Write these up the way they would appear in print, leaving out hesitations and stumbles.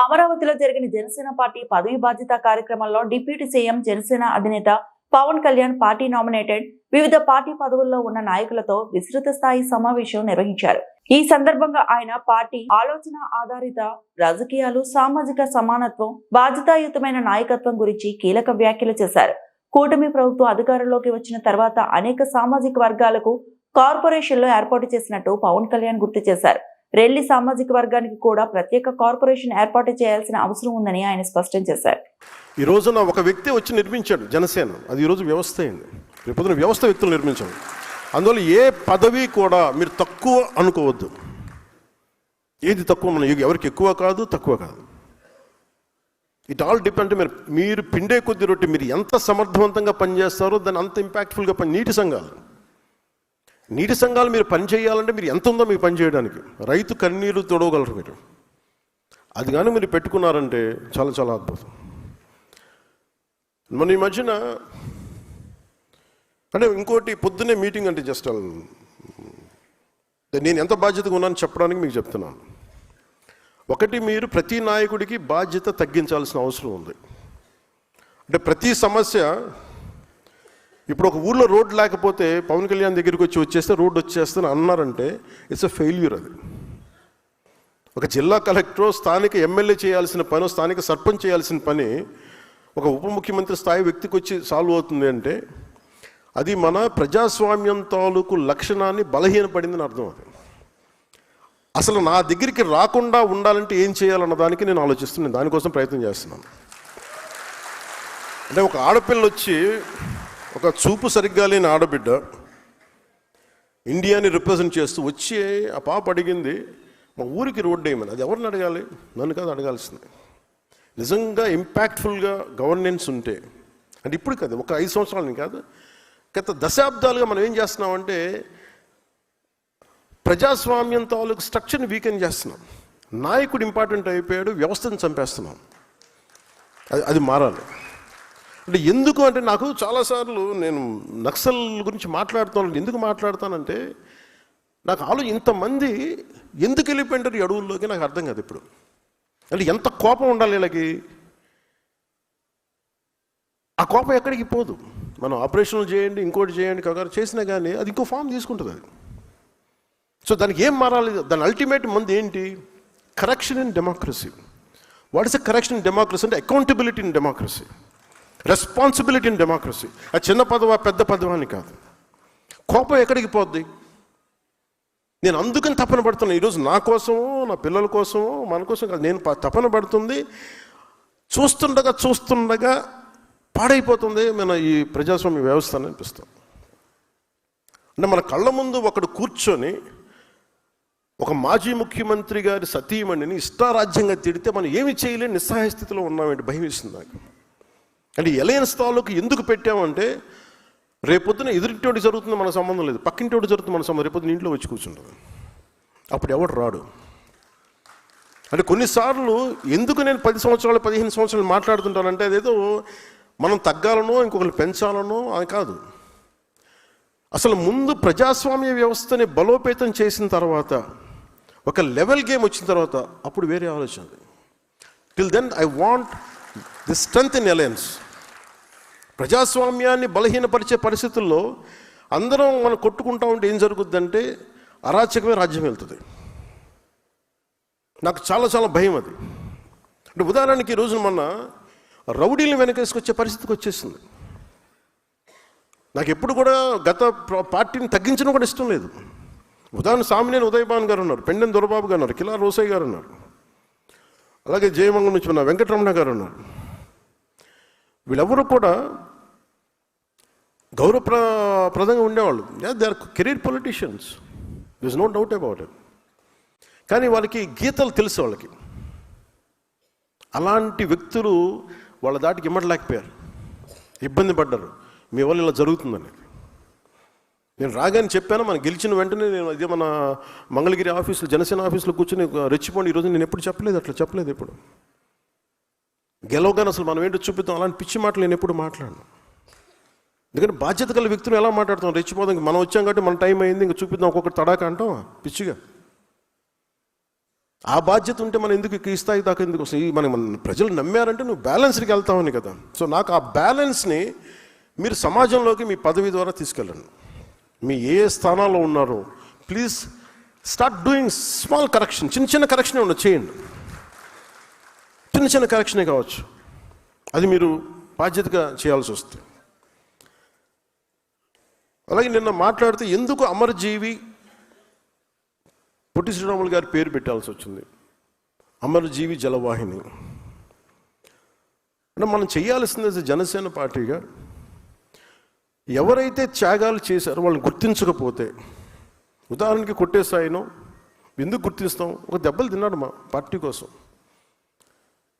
అమరావతిలో జరిగిన జనసేన పార్టీ పదవి బాధ్యత కార్యక్రమంలో డిప్యూటీ సీఎం జనసేన అధినేత పవన్ కళ్యాణ్ పార్టీ నామినేటెడ్ వివిధ పార్టీ పదవుల్లో ఉన్న నాయకులతో విస్తృత స్థాయి సమావేశం నిర్వహించారు. ఈ సందర్భంగా ఆయన పార్టీ ఆలోచన ఆధారిత రాజకీయాలు, సామాజిక సమానత్వం, బాధ్యతాయుతమైన నాయకత్వం గురించి కీలక వ్యాఖ్యలు చేశారు. కూటమి ప్రభుత్వం అధికారంలోకి వచ్చిన తర్వాత అనేక సామాజిక వర్గాలకు కార్పొరేషన్లు ఏర్పాటు చేసినట్టు పవన్ కళ్యాణ్ గుర్తు చేశారు. రెల్లి సామాజిక వర్గానికి కూడా ప్రత్యేక కార్పొరేషన్ ఏర్పాటు చేయాల్సిన అవసరం ఉందని ఆయన స్పష్టం చేశారు. ఈ రోజున ఒక వ్యక్తి వచ్చి నిర్మించాడు జనసేన, అది ఈరోజు వ్యవస్థ అయింది. రేపొద్దున వ్యవస్థ వ్యక్తులు నిర్మించాడు. అందువల్ల ఏ పదవి కూడా మీరు తక్కువ అనుకోవద్దు. ఏది తక్కువ, మనం ఎవరికి ఎక్కువ కాదు, తక్కువ కాదు. It all depend. మీరు పిండే కొద్ది రొట్టె, మీరు ఎంత సమర్థవంతంగా పనిచేస్తారో దాన్ని అంత ఇంపాక్ట్ఫుల్గా నీటి సంఘాలు మీరు పని చేయాలంటే మీరు ఎంత ఉందో మీకు పని చేయడానికి. రైతు కన్నీరు తొడవగలరు మీరు. అది కానీ మీరు పెట్టుకున్నారంటే చాలా చాలా అద్భుతం. మన ఈ మధ్యన అంటే ఇంకోటి, పొద్దున్నే మీటింగ్ అంటే జస్ట్ నేను ఎంత బాధ్యతగా ఉన్నాను చెప్పడానికి మీకు చెప్తున్నాను. ఒకటి, మీరు ప్రతి నాయకుడికి బాధ్యత తగ్గించాల్సిన అవసరం ఉంది. అంటే ప్రతి సమస్య, ఇప్పుడు ఒక ఊళ్ళో రోడ్ లేకపోతే పవన్ కళ్యాణ్ దగ్గరికి వచ్చేస్తే రోడ్డు వచ్చేస్తాను అన్నారంటే ఇట్స్ అ ఫెయిల్యూర్. అది ఒక జిల్లా కలెక్టర్, స్థానిక ఎమ్మెల్యే చేయాల్సిన పని, స్థానిక సర్పంచ్ చేయాల్సిన పని ఒక ఉప ముఖ్యమంత్రి స్థాయి వ్యక్తికి వచ్చి సాల్వ్ అవుతుంది అంటే అది మన ప్రజాస్వామ్యం తాలూకు లక్షణాన్ని బలహీనపడిందని అర్థం. అది అసలు నా దగ్గరికి రాకుండా ఉండాలంటే ఏం చేయాలన్న దానికి నేను ఆలోచిస్తున్నాను, దానికోసం ప్రయత్నం చేస్తున్నాను. అంటే ఒక ఆడపిల్ల వచ్చి, ఒక చూపు సరిగ్గా లేని ఆడబిడ్డ ఇండియాని రిప్రజెంట్ చేస్తూ వచ్చి ఆ పాప అడిగింది, మా ఊరికి రోడ్డు వేయమని. అది ఎవరిని అడగాలి? నన్ను కాదు అడగాల్సింది. నిజంగా ఇంపాక్ట్ఫుల్గా గవర్నెన్స్ ఉంటే, అంటే ఇప్పుడు కాదు, ఒక 5 సంవత్సరాలని కాదు, గత దశాబ్దాలుగా మనం ఏం చేస్తున్నామంటే ప్రజాస్వామ్యం తాలూకు స్ట్రక్చర్ని వీకెన్ చేస్తున్నాం. నాయకుడు ఇంపార్టెంట్ అయిపోయాడు, వ్యవస్థను చంపేస్తున్నాం. అది మారాలి. అంటే ఎందుకు అంటే, నాకు చాలాసార్లు నేను నక్సల్ గురించి మాట్లాడుతాను. ఎందుకు మాట్లాడతానంటే నాకు ఇంతమంది ఎందుకు వెళ్ళిపోయింటారు ఈ అడవుల్లోకి నాకు అర్థం కాదు ఇప్పుడు. అంటే ఎంత కోపం ఉండాలి వీళ్ళకి. ఆ కోపం ఎక్కడికి పోదు. మనం ఆపరేషన్లు చేయండి, ఇంకోటి చేయండి, కగారు చేసినా కానీ అది ఇంకో ఫామ్ తీసుకుంటుంది అది. సో దానికి ఏం మారాలి? దాని అల్టిమేట్ మంది ఏంటి? Correction in democracy. What is a correction in democracy అంటే accountability in democracy, responsibility in democracy. ఆ చిన్న పదవా పెద్ద పదవాని కాదు. కోపం ఎక్కడికి పోద్ది? నేను అందుకని తపన పడుతున్నాను ఈరోజు, నా కోసమో నా పిల్లల కోసమో మన కోసం కాదు. నేను తపన పడుతుంది, చూస్తుండగా పాడైపోతుంది మన ఈ ప్రజాస్వామ్య వ్యవస్థ అని అనిపిస్తుంది. అంటే మన కళ్ళ ముందు ఒకడు కూర్చొని ఒక మాజీ ముఖ్యమంత్రి గారి సతీమణిని ఇష్టారాజ్యంగా తిడితే మనం ఏమి చేయలేని నిస్సహాయ స్థితిలో ఉన్నామంటే భయం వేస్తుంది నాకు. అంటే ఎలయన్స్ తాలూకు ఎందుకు పెట్టామంటే రేపొద్దున ఎదురింటోటి జరుగుతుంది మన సంబంధం లేదు, పక్కింటోటి జరుగుతుంది మన సంబంధం. రేపొద్దున ఇంట్లో వచ్చి కూర్చుంటుంది, అప్పుడు ఎవడు రాడు. అంటే కొన్నిసార్లు ఎందుకు నేను 10 సంవత్సరాలు 15 సంవత్సరాలు మాట్లాడుతుంటానంటే అదేదో మనం తగ్గాలనో ఇంకొకరు పెంచాలనో అని కాదు. అసలు ముందు ప్రజాస్వామ్య వ్యవస్థని బలోపేతం చేసిన తర్వాత, ఒక లెవెల్ గేమ్ వచ్చిన తర్వాత అప్పుడు వేరే ఆలోచన. Till then I want the strength in alliance. ప్రజాస్వామ్యాన్ని బలహీనపరిచే పరిస్థితుల్లో అందరం మనం కొట్టుకుంటా ఉంటే ఏం జరుగుద్దంటే అరాచకమే రాజ్యం వెళ్తుంది. నాకు చాలా చాలా భయం అది. అంటే ఉదాహరణకి ఈ రోజున మొన్న రౌడీలను వెనకేసుకొచ్చే పరిస్థితికి వచ్చేసింది. నాకు ఎప్పుడు కూడా గత పార్టీని తగ్గించడం కూడా ఇష్టం లేదు. ఉదాహరణ సామినేని ఉదయభాన్ గారు ఉన్నారు, పెండెం దొరబాబు గారు ఉన్నారు, కిలా రోసయ్య గారు ఉన్నారు, అలాగే జయమంగళం నుంచి ఉన్న వెంకటరమణ గారు ఉన్నారు. వీళ్ళెవరూ కూడా గౌరవప్రదంగా ఉండేవాళ్ళు. They are career politicians, there is no doubt about it. కానీ వాళ్ళకి గీతలు తెలుసు. వాళ్ళకి అలాంటి వ్యక్తులు వాళ్ళ దాటికి ఇమ్మడలేకపోయారు, ఇబ్బంది పడ్డారు. మీ వల్ల ఇలా జరుగుతుందని నేను రాగానే చెప్పాను. మనం గెలిచిన వెంటనే నేను అదే మన మంగళగిరి ఆఫీసులో, జనసేన ఆఫీసులో కూర్చొని రెచ్చిపోండి. ఈరోజు నేను ఎప్పుడు చెప్పలేదు, అట్లా చెప్పలేదు ఎప్పుడు. గెలవగానే అసలు మనం ఏంటో చూపిద్దాం, అలాంటి పిచ్చి మాటలు నేను ఎప్పుడు మాట్లాడను. ఎందుకంటే బాధ్యత గల వ్యక్తులు ఎలా మాట్లాడుతాం? రెచ్చిపోదాం, మనం వచ్చాం కాబట్టి మన టైం అయింది, ఇంకా చూపిద్దాం ఒక్కొక్కటి తడాక అంటాం పిచ్చిగా. ఆ బాధ్యత ఉంటే మనం ఎందుకు ఈ స్థాయి దాకా ఎందుకు వస్తాయి? మన ప్రజలు నమ్మారంటే నువ్వు బ్యాలెన్స్కి వెళ్తావని కదా. సో నాకు ఆ బ్యాలెన్స్ని మీరు సమాజంలోకి మీ పదవి ద్వారా తీసుకెళ్ళండి. మీ ఏ స్థానాల్లో ఉన్నారో please start doing small correction. చిన్న చిన్న కరెక్షనే ఉండదు, చేయండి. చిన్న చిన్న కరెక్షనే కావచ్చు, అది మీరు బాధ్యతగా చేయాల్సి వస్తుంది. అలాగే నిన్న మాట్లాడితే ఎందుకు అమరజీవి పొట్టి శ్రీరాములు గారి పేరు పెట్టాల్సి వచ్చింది, అమరజీవి జలవాహిని అంటే మనం చేయాల్సింది జనసేన పార్టీగా ఎవరైతే త్యాగాలు చేశారో వాళ్ళని గుర్తించకపోతే, ఉదాహరణకి కొట్టేసాయినో ఎందుకు గుర్తిస్తాం? ఒక దెబ్బలు తిన్నాడు మా పార్టీ కోసం,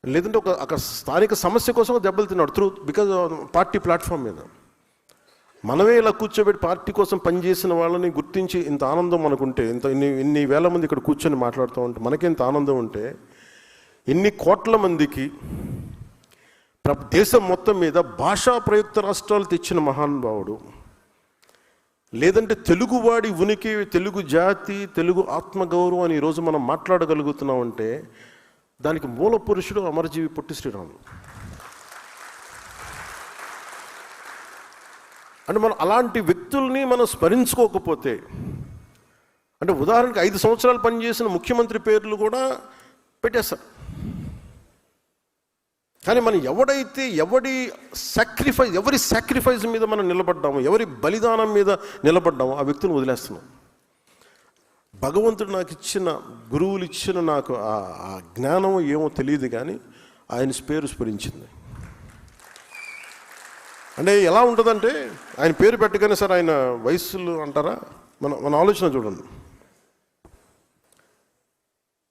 లేదంటే ఒక స్థానిక సమస్య కోసం ఒక దెబ్బలు తిన్నాడు బికాజ్ పార్టీ ప్లాట్ఫామ్ మీద. మనమే ఇలా కూర్చోబెట్టి పార్టీ కోసం పనిచేసిన వాళ్ళని గుర్తించి ఇంత ఆనందం మనకుంటే, ఇన్ని వేల మంది ఇక్కడ కూర్చొని మాట్లాడుతూ ఉంటే మనకి ఇంత ఆనందం ఉంటే, ఇన్ని కోట్ల మందికి దేశం మొత్తం మీద భాషా ప్రయుక్త రాష్ట్రాలు తెచ్చిన మహానుభావుడు, లేదంటే తెలుగువాడి ఉనికి, తెలుగు జాతి, తెలుగు ఆత్మగౌరవం అని ఈరోజు మనం మాట్లాడగలుగుతున్నామంటే దానికి మూల పురుషుడు అమరజీవి పొట్టి శ్రీరాములు. అంటే మనం అలాంటి వ్యక్తుల్ని మనం స్మరించుకోకపోతే, అంటే ఉదాహరణకి 5 సంవత్సరాలు పనిచేసిన ముఖ్యమంత్రి పేర్లు కూడా పెట్టేస్తారు. కానీ మనం ఎవరి సాక్రిఫైస్ మీద మనం నిలబడ్డామో, ఎవరి బలిదానం మీద నిలబడ్డామో ఆ వ్యక్తులను వదిలేస్తున్నాం. భగవంతుడు నాకు ఇచ్చిన, గురువులు ఇచ్చిన నాకు ఆ జ్ఞానం ఏమో తెలియదు, కానీ ఆయన పేరు స్మరించింది. అంటే ఎలా ఉంటుందంటే, ఆయన పేరు పెట్టగానే సార్ ఆయన వయస్సులు అంటారా, మన ఆలోచన చూడండి.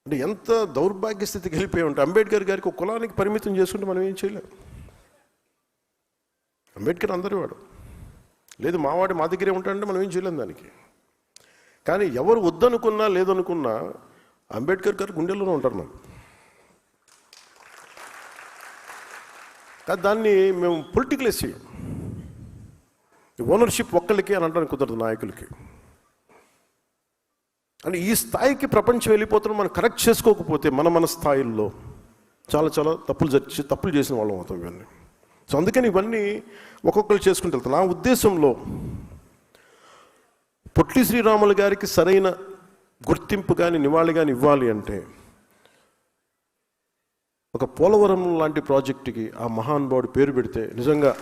అంటే ఎంత దౌర్భాగ్య స్థితికి వెళ్ళిపోయి ఉంటే, అంబేద్కర్ గారికి ఒక కులానికి పరిమితం చేసుకుంటే మనం ఏం చేయలేం. అంబేద్కర్ అందరి వాడు, లేదు మావాడి మా దగ్గరే ఉంటాడంటే మనం ఏం చేయలేం దానికి. కానీ ఎవరు వద్దనుకున్నా లేదనుకున్నా అంబేద్కర్ గారు గుండెల్లోనే ఉంటారు మనం. కానీ దాన్ని మేము పొలిటికలైజ్ చేయం. ఓనర్షిప్ ఒక్కళ్ళకి అని అంటానికి కుదరదు, నాయకులకి. అంటే ఈ స్థాయికి ప్రపంచం వెళ్ళిపోతున్నాం. మనం కరెక్ట్ చేసుకోకపోతే మన స్థాయిల్లో చాలా తప్పులు చేసిన వాళ్ళం అవుతాం ఇవన్నీ. సో అందుకని ఇవన్నీ ఒక్కొక్కరు చేసుకుంటూ వెళ్తాం. నా ఉద్దేశంలో పొట్టి శ్రీరాములు గారికి సరైన గుర్తింపు కానీ నివాళి కానీ ఇవ్వాలి అంటే, ఒక పోలవరం లాంటి ప్రాజెక్టుకి ఆ మహానుభావుడు పేరు పెడితే నిజంగా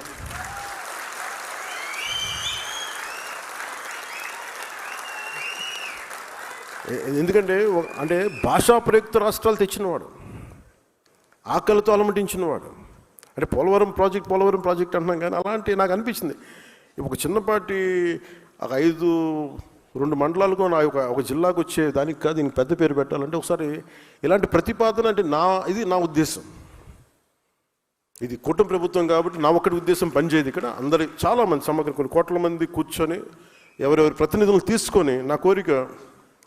ఎందుకంటే అంటే భాషా ప్రయుక్త రాష్ట్రాలు తెచ్చినవాడు, ఆకలితో అలమటించినవాడు. అంటే పోలవరం ప్రాజెక్ట్ అంటున్నాం, కానీ అలాంటి నాకు అనిపించింది ఒక చిన్నపాటి ఒక 2 మండలాలకు ఒక జిల్లాకు వచ్చే దానికి కాదు దీనికి పెద్ద పేరు పెట్టాలంటే, ఒకసారి ఇలాంటి ప్రతిపాదన అంటే ఇది నా ఉద్దేశం. ఇది కూటమి ప్రభుత్వం కాబట్టి నా ఒక్కటి ఉద్దేశం పనిచేయదు. ఇక్కడ అందరి చాలామంది సమగ్ర కొన్ని కోట్ల మంది కూర్చొని ఎవరెవరి ప్రతినిధులను తీసుకొని, నా కోరిక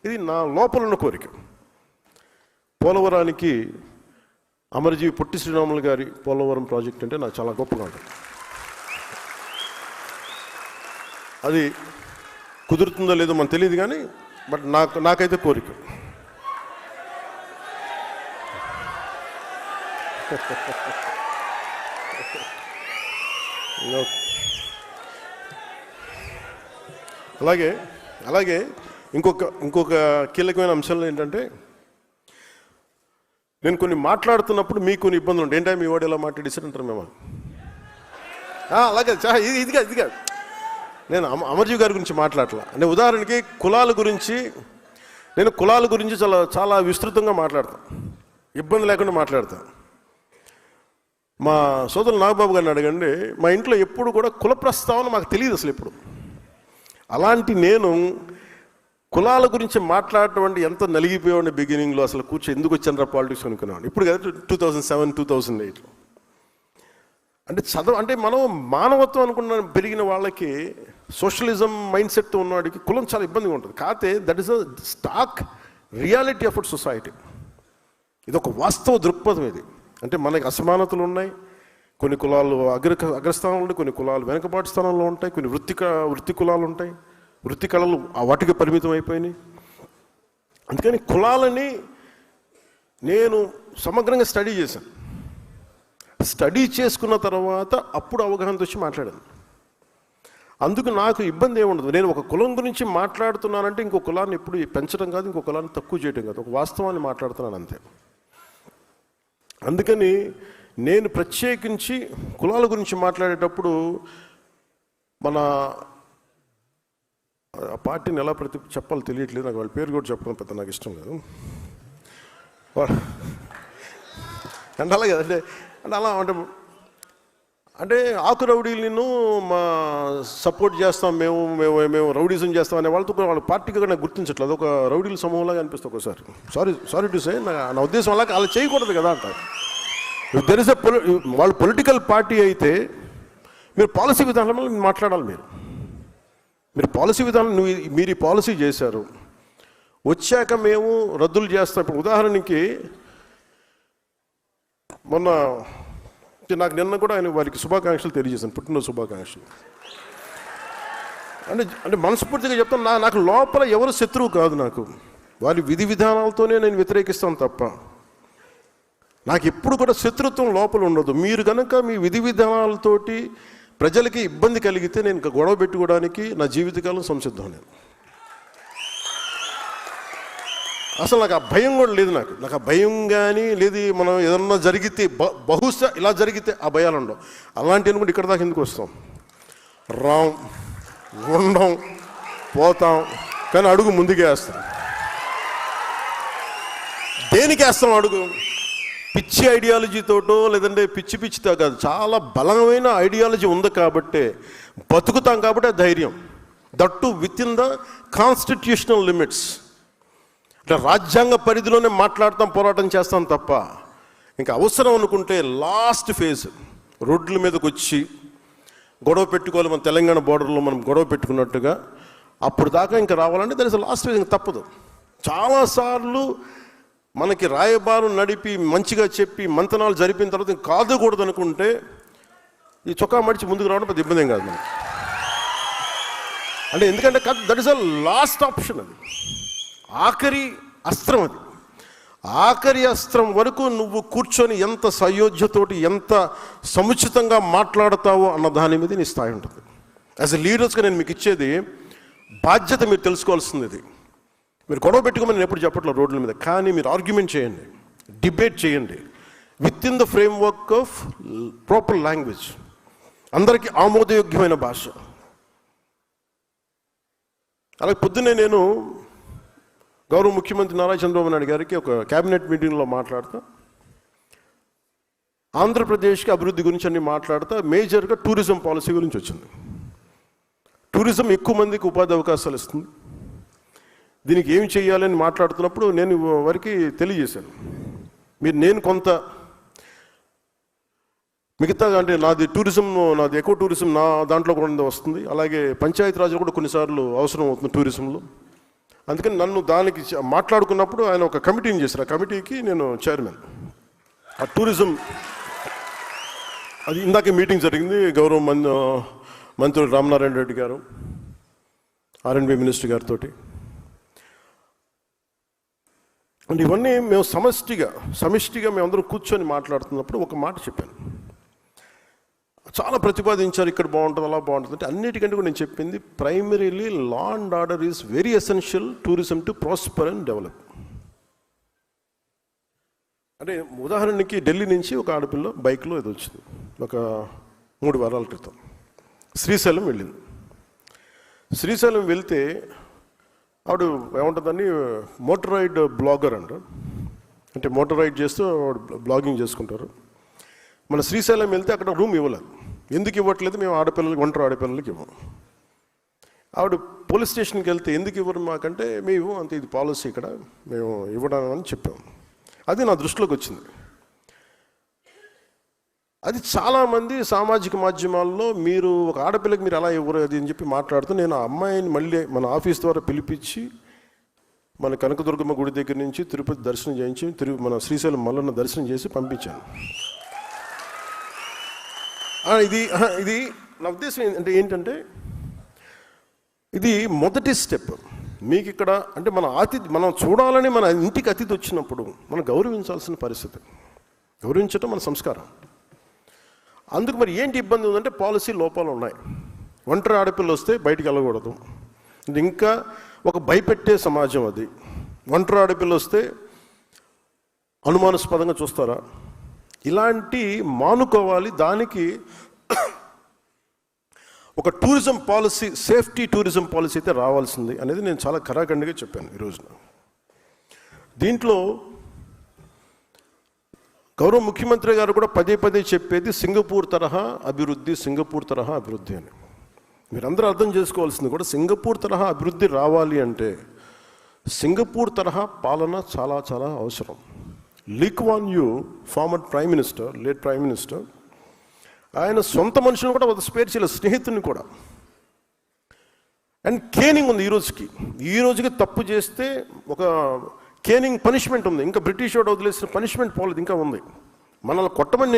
ఇది, నా లోపల ఉన్న కోరిక, పోలవరానికి అమరజీవి పొట్టి శ్రీరాములు గారి పోలవరం ప్రాజెక్ట్ అంటే నాకు చాలా గొప్పగా ఉంటుంది. అది కుదురుతుందో లేదో మనకు తెలియదు, కానీ బట్ నాకైతే కోరిక. అలాగే ఇంకొక కీలకమైన అంశంలో ఏంటంటే, నేను కొన్ని మాట్లాడుతున్నప్పుడు మీకు కొన్ని ఇబ్బందులు ఉంటాయి. ఏంటంటే మీ వాడు ఎలా మాట్లాడేసారంటారు మేము. అలాగే ఇది కాదు, నేను అమర్జీవి గారి గురించి మాట్లాడలే. అంటే ఉదాహరణకి కులాల గురించి చాలా విస్తృతంగా మాట్లాడతాను, ఇబ్బంది లేకుండా మాట్లాడతాను. మా సోదరులు నాగబాబు గారిని అడగండి, మా ఇంట్లో ఎప్పుడు కూడా కుల ప్రస్తావన మాకు తెలియదు అసలు ఎప్పుడు. అలాంటి నేను కులాల గురించి మాట్లాడటం అంటే ఎంత నలిగిపోయాడు బిగినింగ్లో. అసలు ఎందుకు వచ్చాను పాలిటిక్స్ అనుకున్నాను. ఇప్పుడు కదా 2007, 2008లో. అంటే మనం మానవత్వం అనుకున్న పెరిగిన వాళ్ళకి, సోషలిజం మైండ్ సెట్ ఉన్నవాడికి కులం చాలా ఇబ్బందిగా ఉంటుంది. కాకపోతే that is a stock reality of our society. ఇది ఒక వాస్తవ దృక్పథం. ఇది అంటే మనకి అసమానతలు ఉన్నాయి. కొన్ని కులాలు అగ్రస్థానంలో ఉంటాయి, కొన్ని కులాలు వెనకబాటు స్థానంలో ఉంటాయి, కొన్ని వృత్తి కులాలు ఉంటాయి, వృత్తి కళలు వాటికి పరిమితం అయిపోయినాయి. అందుకని కులాలని నేను సమగ్రంగా స్టడీ చేశాను. స్టడీ చేసుకున్న తర్వాత అప్పుడు అవగాహనతో వచ్చి మాట్లాడాను. అందుకు నాకు ఇబ్బంది ఏముండదు. నేను ఒక కులం గురించి మాట్లాడుతున్నానంటే ఇంకో కులాన్ని ఎప్పుడు పెంచడం కాదు, ఇంకో కులాన్ని తక్కువ చేయడం కాదు, ఒక వాస్తవాన్ని మాట్లాడుతున్నాను అంతే. అందుకని నేను ప్రత్యేకించి కులాల గురించి మాట్లాడేటప్పుడు మన ఆ పార్టీని ఎలా చెప్పాలో తెలియట్లేదు నాకు. వాళ్ళ పేరు కూడా చెప్పడం పెద్ద నాకు ఇష్టం లేదు. అంటే అలాగే అంటే అలా అంటే ఆకు రౌడీలను మా సపోర్ట్ చేస్తాం, మేము మేము మేము రౌడీజం చేస్తాం అనే వాళ్ళతో వాళ్ళ పార్టీగా నాకు గుర్తించట్లేదు. ఒక రౌడీల సమూహంలాగా అనిపిస్తుంది ఒకసారి. సారీ టు సే, నా ఉద్దేశం అలా అలా చేయకూడదు కదా అంట. దెర్ ఇస్ వాళ్ళు పొలిటికల్ పార్టీ అయితే మీరు పాలసీ విధానంలో మాట్లాడాలి. మీరు పాలసీ విధానం మీరు ఈ పాలసీ చేశారు, వచ్చాక మేము రద్దులు చేస్తాం. ఇప్పుడు ఉదాహరణకి మొన్న నాకు నిన్న కూడా ఆయన వారికి శుభాకాంక్షలు తెలియజేశాను, పుట్టినరోజు శుభాకాంక్షలు. అంటే మనస్ఫూర్తిగా చెప్తాను, నాకు లోపల ఎవరు శత్రువు కాదు. నాకు వారి విధి విధానాలతోనే నేను వ్యతిరేకిస్తాను తప్ప నాకు ఎప్పుడు కూడా శత్రుత్వం లోపల ఉండదు. మీరు కనుక మీ విధి విధానాలతోటి ప్రజలకి ఇబ్బంది కలిగితే నేను ఇంకా గొడవ పెట్టుకోవడానికి నా జీవితకాలం సంసిద్ధం. నేను అసలు నాకు ఆ భయం కూడా లేదు. నాకు ఆ భయం కానీ లేదు. మనం ఏదన్నా జరిగితే బహుశా ఇలా జరిగితే ఆ భయాలు ఉండవు. అలాంటి అనుకుంటే ఇక్కడ దాకా ఎందుకు వస్తాం? రాం, ఉండం, పోతాం, కానీ అడుగు ముందుకే వేస్తాం. దేనికి వేస్తాం అడుగు? పిచ్చి ఐడియాలజీతోటో లేదంటే పిచ్చితో కాదు, చాలా బలమైన ఐడియాలజీ ఉంది కాబట్టే బతుకుతాం. కాబట్టి ధైర్యం, that with in the constitutional limits. అంటే రాజ్యాంగ పరిధిలోనే మాట్లాడతాం, పోరాటం చేస్తాం తప్ప ఇంకా అవసరం అనుకుంటే లాస్ట్ ఫేజ్ రోడ్ల మీదకి వచ్చి గొడవ పెట్టుకోవాలి. మన తెలంగాణ బోర్డర్లో మనం గొడవ పెట్టుకున్నట్టుగా అప్పుడు దాకా ఇంకా రావాలంటే దాని లాస్ట్ ఫేజ్ ఇంకా తప్పదు. చాలాసార్లు మనకి రాయబారం నడిపి మంచిగా చెప్పి మంతనాలు జరిపిన తర్వాత ఇంకా కాదుకూడదు అనుకుంటే ఈ చొక్కా మడిచి ముందుకు రావడం పెద్ద ఇబ్బంది ఏం కాదు మనకి. అంటే ఎందుకంటే that is a last option. అది ఆఖరి అస్త్రం. అది ఆఖరి అస్త్రం వరకు నువ్వు కూర్చొని ఎంత సయోధ్యతోటి ఎంత సముచితంగా మాట్లాడతావో అన్న దాని మీద నీ స్థాయి ఉంటుంది. యాజ్ ఎ లీడర్స్గా నేను మీకు ఇచ్చేది బాధ్యత. మీరు తెలుసుకోవాల్సింది ఇది. మీరు గొడవ పెట్టుకోమని నేను ఎప్పుడు చెప్పట్లేదు రోడ్ల మీద, కానీ మీరు ఆర్గ్యుమెంట్ చేయండి, డిబేట్ చేయండి with in the framework of proper language, అందరికీ ఆమోదయోగ్యమైన భాష. అలాగే పొద్దున్నే నేను గౌరవ ముఖ్యమంత్రి నారా చంద్రబాబు నాయుడు గారికి ఒక క్యాబినెట్ మీటింగ్లో మాట్లాడుతూ ఆంధ్రప్రదేశ్కి అభివృద్ధి గురించి అన్ని మాట్లాడుతూ మేజర్గా టూరిజం పాలసీ గురించి వచ్చింది. టూరిజం ఎక్కువ మందికి ఉపాధి అవకాశాలు ఇస్తుంది, దీనికి ఏమి చేయాలని మాట్లాడుతున్నప్పుడు నేను వారికి తెలియజేశాను. నేను కొంత మిగతా అంటే నాది టూరిజం, నాది ఎక్కువ టూరిజం నా దాంట్లో కూడా వస్తుంది. అలాగే పంచాయతీరాజ్ కూడా కొన్నిసార్లు అవసరం అవుతుంది టూరిజంలో. అందుకని నన్ను దానికి మాట్లాడుకున్నప్పుడు ఆయన ఒక కమిటీని చేశారు. ఆ కమిటీకి నేను చైర్మన్. ఆ టూరిజం అది ఇందాకే మీటింగ్ జరిగింది. గౌరవ మంత్రులు రామనారాయణ రెడ్డి గారు, R&B మినిస్టర్ గారితో. అంటే ఇవన్నీ మేము సమిష్టిగా మేమందరం కూర్చొని మాట్లాడుతున్నప్పుడు ఒక మాట చెప్పాను. చాలా ప్రతిపాదించారు, ఇక్కడ బాగుంటుంది, అలా బాగుంటుంది అంటే. అన్నిటికంటే కూడా నేను చెప్పింది primarily law and order is very essential tourism to prosper and develop. అంటే ఉదాహరణకి ఢిల్లీ నుంచి ఒక ఆడపిల్ల బైక్లో ఇది వచ్చింది ఒక 3 వారాల క్రితం. శ్రీశైలం వెళ్ళింది. శ్రీశైలం వెళ్తే ఆవిడ ఏముంటుందని మోటరైడ్ బ్లాగర్ అంట. అంటే మోటార్ రైడ్ చేస్తూ బ్లాగింగ్ చేసుకుంటారు. మన శ్రీశైలం వెళ్తే అక్కడ రూమ్ ఇవ్వలేదు. ఎందుకు ఇవ్వట్లేదు? మేము ఒంటరి ఆడపిల్లలకి ఇవ్వము. ఆవిడ పోలీస్ స్టేషన్కి వెళ్తే ఎందుకు ఇవ్వరు మాకంటే, మేము అంతే, ఇది పాలసీ ఇక్కడ, మేము ఇవ్వడం అని చెప్పాము. అది నా దృష్టిలోకి వచ్చింది. అది చాలామంది సామాజిక మాధ్యమాల్లో మీరు ఒక ఆడపిల్లకి మీరు అలా ఇవ్వరు అది అని చెప్పి మాట్లాడుతూ, నేను ఆ అమ్మాయిని మళ్ళీ మన ఆఫీస్ ద్వారా పిలిపించి మన కనకదుర్గమ్మ గుడి దగ్గర నుంచి తిరుపతి దర్శనం చేయించి మన శ్రీశైలం మల్లన్న దర్శనం చేసి పంపించాను. ఇది నా ఉద్దేశం ఏంటంటే ఇది మొదటి స్టెప్. మీకు ఇక్కడ అంటే మనం చూడాలని మన ఇంటికి అతిథి వచ్చినప్పుడు మనం గౌరవించాల్సిన పరిస్థితి. గౌరవించటం మన సంస్కారం. అందుకు మరి ఏంటి ఇబ్బంది ఉందంటే పాలసీ లోపాలు ఉన్నాయి. ఒంటరి ఆడపిల్ల వస్తే బయటికి వెళ్ళకూడదు. ఇది ఇంకా ఒక భయపెట్టే సమాజం అది. ఒంటరి ఆడపిల్ల వస్తే అనుమానాస్పదంగా చూస్తారా? ఇలాంటి మానుకోవాలి. దానికి ఒక tourism policy, safety tourism policy అయితే రావాల్సింది అనేది నేను చాలా ఖరాఖండిగా చెప్పాను ఈ రోజున. దీంట్లో గౌరవ ముఖ్యమంత్రి గారు కూడా పదే చెప్పేది సింగపూర్ తరహా అభివృద్ధి అని. మీరందరూ అర్థం చేసుకోవాల్సింది కూడా సింగపూర్ తరహా అభివృద్ధి రావాలి అంటే సింగపూర్ తరహా పాలన చాలా చాలా అవసరం. Lee Kuan Yew, former prime minister, late prime minister, ఆయన సొంత మనుషులను కూడా స్పేర్ చేయలేదు, స్నేహితుని కూడా. అండ్ కేనింగ్ ఉంది ఈ రోజుకి తప్పు చేస్తే ఒక కేనింగ్ పనిష్మెంట్ ఉంది. ఇంకా బ్రిటిష్ వాడు వదిలేసిన పనిష్మెంట్ పోలేదు, ఇంకా ఉంది. మనల్ని కొట్టమని